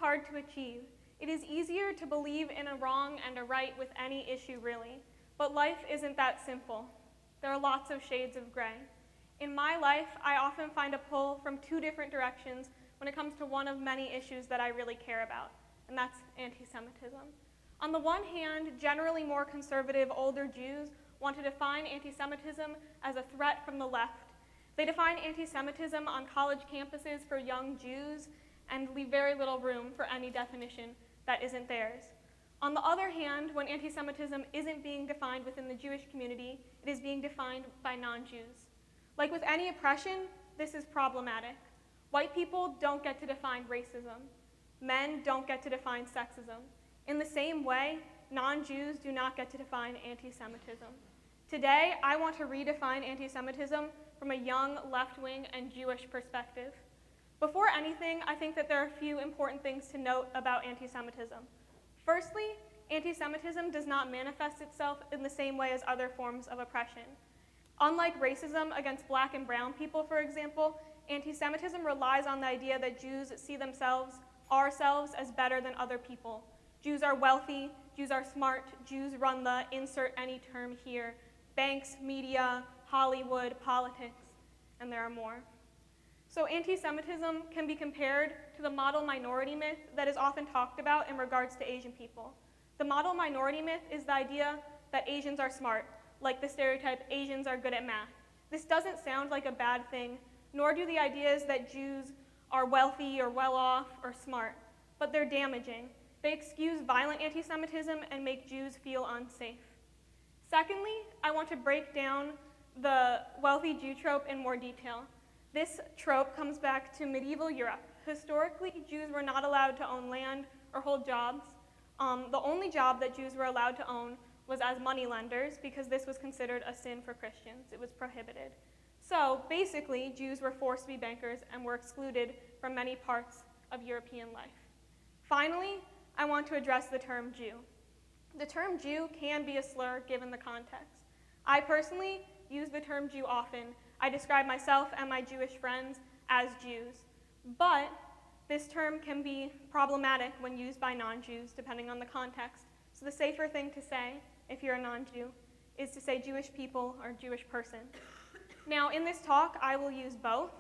hard to achieve. It is easier to believe in a wrong and a right with any issue, really. But life isn't that simple. There are lots of shades of gray. In my life, I often find a pull from two different directions when it comes to one of many issues that I really care about, and that's anti-Semitism. On the one hand, generally more conservative older Jews want to define anti-Semitism as a threat from the left. They define anti-Semitism on college campuses for young Jews and leave very little room for any definition that isn't theirs. On the other hand, when anti-Semitism isn't being defined within the Jewish community, it is being defined by non-Jews. Like with any oppression, this is problematic. White people don't get to define racism. Men don't get to define sexism. In the same way, non-Jews do not get to define anti-Semitism. Today, I want to redefine anti-Semitism from a young, left-wing, and Jewish perspective. Before anything, I think that there are a few important things to note about anti-Semitism. Firstly, anti-Semitism does not manifest itself in the same way as other forms of oppression. Unlike racism against black and brown people, for example, anti-Semitism relies on the idea that Jews see ourselves as better than other people. Jews are wealthy, Jews are smart, Jews run the insert any term here, banks, media, Hollywood, politics, and there are more. So anti-Semitism can be compared to the model minority myth that is often talked about in regards to Asian people. The model minority myth is the idea that Asians are smart, like the stereotype Asians are good at math. This doesn't sound like a bad thing, nor do the ideas that Jews are wealthy or well-off or smart, but they're damaging. They excuse violent anti-Semitism and make Jews feel unsafe. Secondly, I want to break down the wealthy Jew trope in more detail. This trope comes back to medieval Europe. Historically, Jews were not allowed to own land or hold jobs. The only job that Jews were allowed to own was as moneylenders because this was considered a sin for Christians. It was prohibited. So basically, Jews were forced to be bankers and were excluded from many parts of European life. Finally, I want to address the term Jew. The term Jew can be a slur given the context. I personally use the term Jew often. I describe myself and my Jewish friends as Jews. But this term can be problematic when used by non-Jews, depending on the context. So the safer thing to say, if you're a non-Jew, is to say Jewish people or Jewish person. Now, in this talk, I will use both.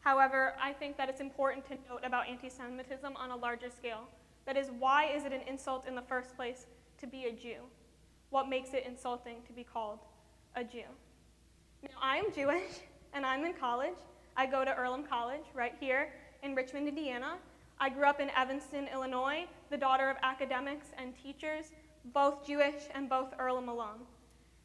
However, I think that it's important to note about anti-Semitism on a larger scale. That is, why is it an insult in the first place to be a Jew? What makes it insulting to be called a Jew? Now, I am Jewish, and I'm in college. I go to Earlham College right here in Richmond, Indiana. I grew up in Evanston, Illinois, the daughter of academics and teachers, both Jewish and both Earlham alum.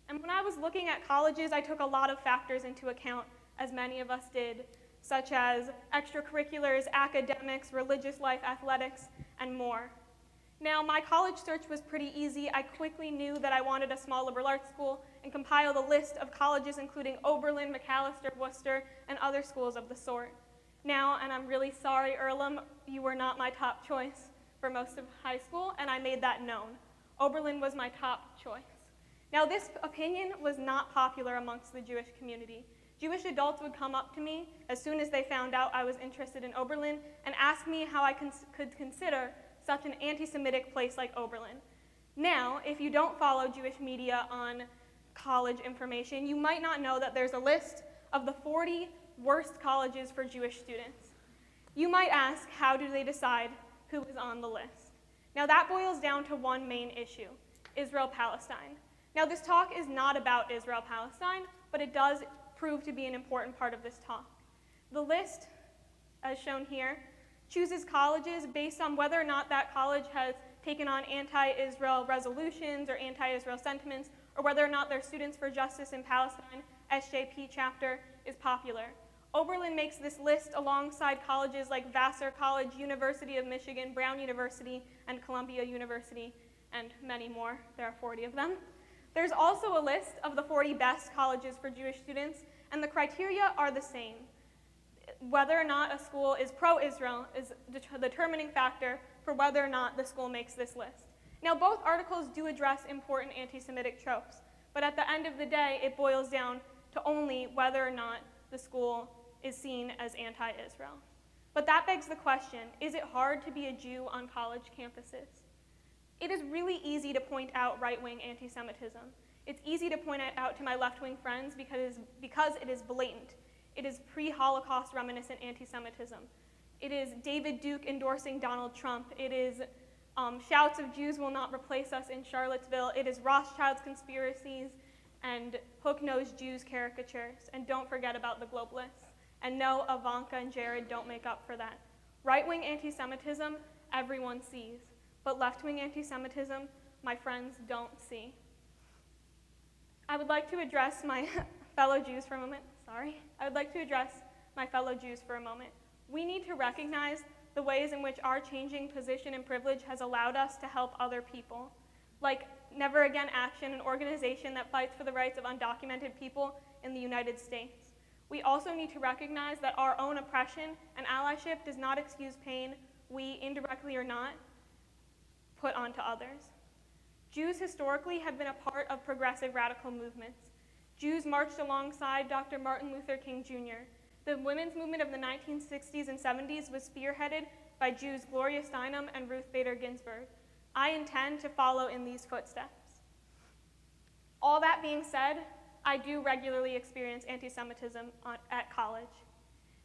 And when I was looking at colleges, I took a lot of factors into account, as many of us did, such as extracurriculars, academics, religious life, athletics, and more. Now, my college search was pretty easy. I quickly knew that I wanted a small liberal arts school and compiled a list of colleges including Oberlin, Macalester, Worcester, and other schools of the sort. Now, and I'm really sorry, Earlham, you were not my top choice for most of high school, and I made that known. Oberlin was my top choice. Now, this opinion was not popular amongst the Jewish community. Jewish adults would come up to me as soon as they found out I was interested in Oberlin and ask me how I could consider such an anti-Semitic place like Oberlin. Now, if you don't follow Jewish media on college information, you might not know that there's a list of the 40 worst colleges for Jewish students. You might ask, how do they decide who is on the list? Now, that boils down to one main issue, Israel-Palestine. Now, this talk is not about Israel-Palestine, but it does prove to be an important part of this talk. The list, as shown here, chooses colleges based on whether or not that college has taken on anti-Israel resolutions or anti-Israel sentiments, or whether or not their Students for Justice in Palestine, SJP chapter, is popular. Oberlin makes this list alongside colleges like Vassar College, University of Michigan, Brown University, and Columbia University, and many more. There are 40 of them. There's also a list of the 40 best colleges for Jewish students, and the criteria are the same. Whether or not a school is pro-Israel is the determining factor for whether or not the school makes this list. Now, both articles do address important anti-Semitic tropes, but at the end of the day, it boils down to only whether or not the school is seen as anti-Israel. But that begs the question, is it hard to be a Jew on college campuses? It is really easy to point out right-wing anti-Semitism. It's easy to point it out to my left-wing friends because it is blatant. It is pre-Holocaust reminiscent anti-Semitism. It is David Duke endorsing Donald Trump. It is shouts of Jews will not replace us in Charlottesville. It is Rothschild's conspiracies and hook-nosed Jews caricatures. And don't forget about the globalists. And no, Ivanka and Jared don't make up for that. Right-wing anti-Semitism, everyone sees. But left-wing anti-Semitism, my friends don't see. I would like to address my fellow Jews for a moment. I would like to address my fellow Jews for a moment. We need to recognize the ways in which our changing position and privilege has allowed us to help other people. Like Never Again Action, an organization that fights for the rights of undocumented people in the United States. We also need to recognize that our own oppression and allyship does not excuse pain we, indirectly or not, put onto others. Jews historically have been a part of progressive radical movements. Jews marched alongside Dr. Martin Luther King Jr. The women's movement of the 1960s and 70s was spearheaded by Jews Gloria Steinem and Ruth Bader Ginsburg. I intend to follow in these footsteps. All that being said, I do regularly experience anti-Semitism at college.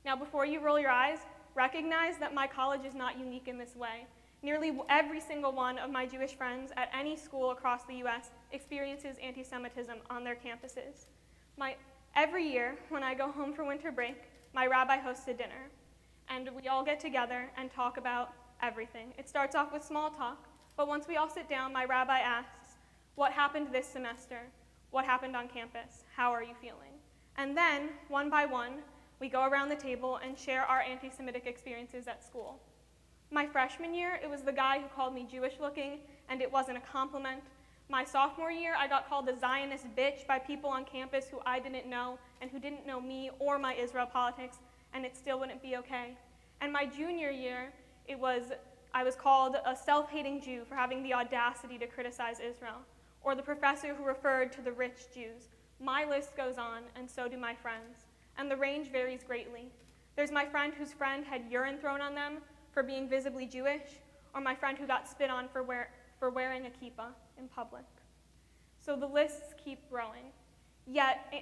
Now, before you roll your eyes, recognize that my college is not unique in this way. Nearly every single one of my Jewish friends at any school across the US experiences anti-Semitism on their campuses. Every year, when I go home for winter break, my rabbi hosts a dinner, and we all get together and talk about everything. It starts off with small talk, but once we all sit down, my rabbi asks, what happened this semester? What happened on campus? How are you feeling? And then, one by one, we go around the table and share our anti-Semitic experiences at school. My freshman year, it was the guy who called me Jewish looking, and it wasn't a compliment. My sophomore year, I got called a Zionist bitch by people on campus who I didn't know and who didn't know me or my Israel politics, and it still wouldn't be okay. And my junior year, I was called a self-hating Jew for having the audacity to criticize Israel, or the professor who referred to the rich Jews. My list goes on, and so do my friends, and the range varies greatly. There's my friend whose friend had urine thrown on them for being visibly Jewish, or my friend who got spit on for wearing a kippah in public. So the lists keep growing. Yet,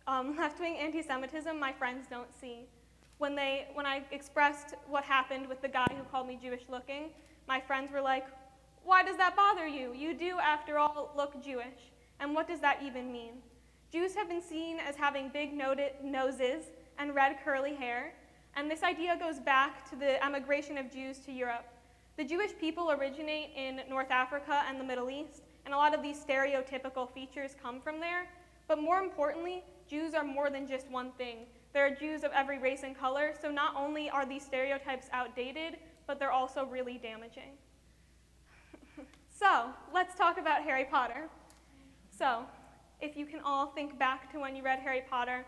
left-wing anti-Semitism, my friends don't see. When I expressed what happened with the guy who called me Jewish-looking, my friends were like, why does that bother you? You do, after all, look Jewish. And what does that even mean? Jews have been seen as having big noses and red curly hair, and this idea goes back to the emigration of Jews to Europe. The Jewish people originate in North Africa and the Middle East, and a lot of these stereotypical features come from there. But more importantly, Jews are more than just one thing. There are Jews of every race and color, so not only are these stereotypes outdated, but they're also really damaging. So, let's talk about Harry Potter. So, if you can all think back to when you read Harry Potter,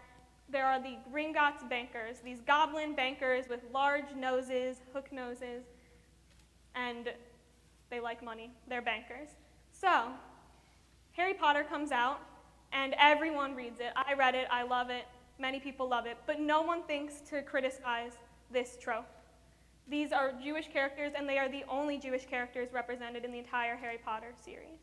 there are the Gringotts bankers, these goblin bankers with large noses, hook noses, and they like money. They're bankers. So, Harry Potter comes out, and everyone reads it. I read it, I love it, many people love it, but no one thinks to criticize this trope. These are Jewish characters, and they are the only Jewish characters represented in the entire Harry Potter series.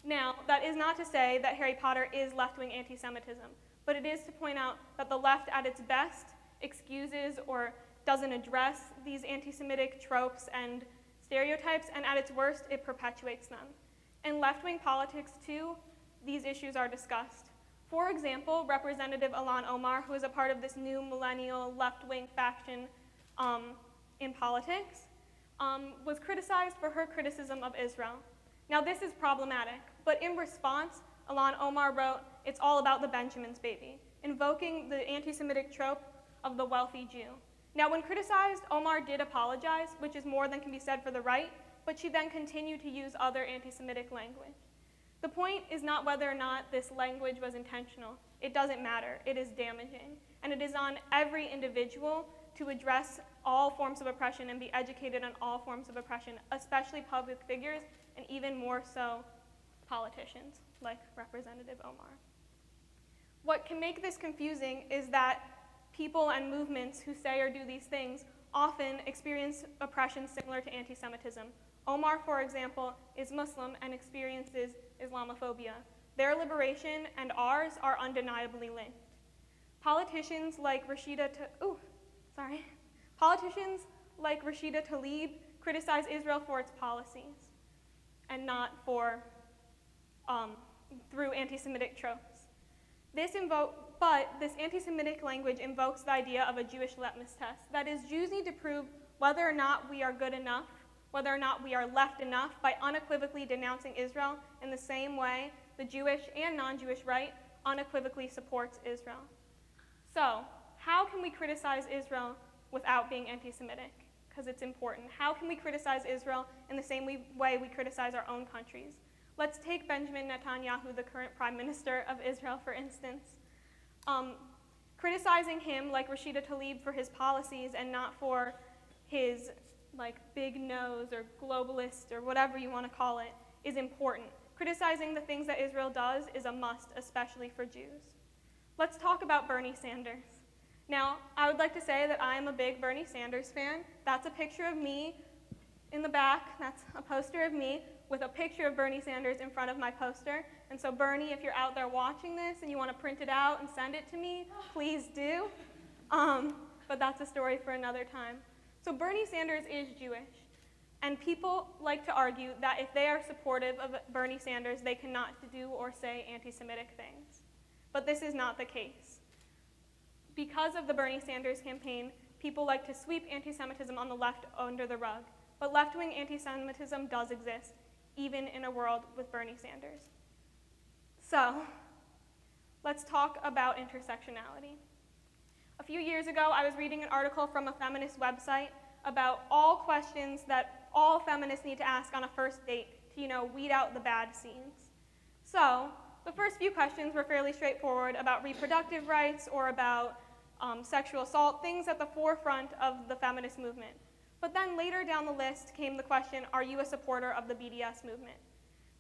Now, that is not to say that Harry Potter is left-wing anti-Semitism, but it is to point out that the left at its best excuses or doesn't address these anti-Semitic tropes and stereotypes, and at its worst, it perpetuates them. In left-wing politics, too, these issues are discussed. For example, Representative Ilhan Omar, who is a part of this new millennial left-wing faction in politics, was criticized for her criticism of Israel. Now, this is problematic, but in response, Ilhan Omar wrote, "It's all about the Benjamin's baby," invoking the anti-Semitic trope of the wealthy Jew. Now, when criticized, Omar did apologize, which is more than can be said for the right, but she then continued to use other anti-Semitic language. The point is not whether or not this language was intentional. It doesn't matter. It is damaging. And it is on every individual to address all forms of oppression and be educated on all forms of oppression, especially public figures, and even more so politicians, like Representative Omar. What can make this confusing is that people and movements who say or do these things often experience oppression similar to anti-Semitism. Omar, for example, is Muslim and experiences Islamophobia. Their liberation and ours are undeniably linked. Politicians like Rashida Tlaib criticize Israel for its policies and not through anti-Semitic tropes. But this anti-Semitic language invokes the idea of a Jewish litmus test. That is, Jews need to prove whether or not we are good enough, whether or not we are left enough, by unequivocally denouncing Israel in the same way the Jewish and non-Jewish right unequivocally supports Israel. So, how can we criticize Israel without being anti-Semitic? Because it's important. How can we criticize Israel in the same way we criticize our own countries? Let's take Benjamin Netanyahu, the current Prime Minister of Israel, for instance. Criticizing him, like Rashida Tlaib, for his policies and not for his big nose or globalist or whatever you want to call it, is important. Criticizing the things that Israel does is a must, especially for Jews. Let's talk about Bernie Sanders. Now, I would like to say that I am a big Bernie Sanders fan. That's a picture of me in the back. That's a poster of me with a picture of Bernie Sanders in front of my poster. And so Bernie, if you're out there watching this and you want to print it out and send it to me, please do. But that's a story for another time. So Bernie Sanders is Jewish. And people like to argue that if they are supportive of Bernie Sanders, they cannot do or say anti-Semitic things. But this is not the case. Because of the Bernie Sanders campaign, people like to sweep anti-Semitism on the left under the rug. But left-wing anti-Semitism does exist, even in a world with Bernie Sanders. So, let's talk about intersectionality. A few years ago, I was reading an article from a feminist website about all questions that all feminists need to ask on a first date to, weed out the bad scenes. So, the first few questions were fairly straightforward about reproductive rights or about sexual assault, things at the forefront of the feminist movement. But then later down the list came the question, are you a supporter of the BDS movement?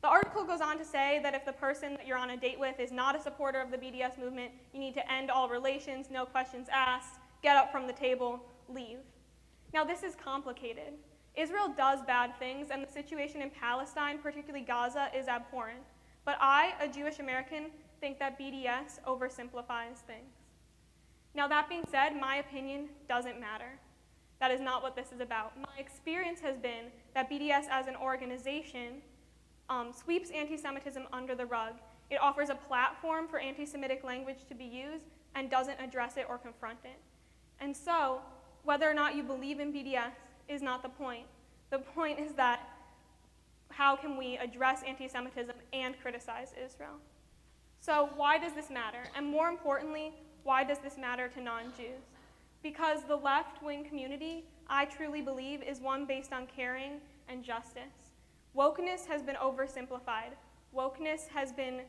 The article goes on to say that if the person that you're on a date with is not a supporter of the BDS movement, you need to end all relations, no questions asked, get up from the table, leave. Now this is complicated. Israel does bad things, and the situation in Palestine, particularly Gaza, is abhorrent. But I, a Jewish American, think that BDS oversimplifies things. Now that being said, my opinion doesn't matter. That is not what this is about. My experience has been that BDS as an organization sweeps anti-Semitism under the rug. It offers a platform for anti-Semitic language to be used and doesn't address it or confront it. And so, whether or not you believe in BDS is not the point. The point is that how can we address anti-Semitism and criticize Israel? So why does this matter? And more importantly, why does this matter to non-Jews? Because the left-wing community, I truly believe, is one based on caring and justice. Wokeness has been oversimplified. Wokeness has been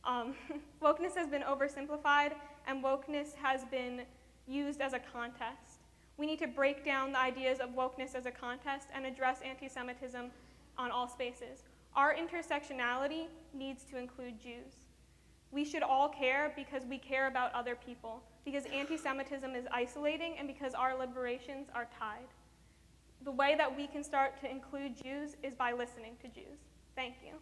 oversimplified, and wokeness has been used as a contest. We need to break down the ideas of wokeness as a contest and address anti-Semitism on all spaces. Our intersectionality needs to include Jews. We should all care because we care about other people, because anti-Semitism is isolating, and because our liberations are tied. The way that we can start to include Jews is by listening to Jews. Thank you.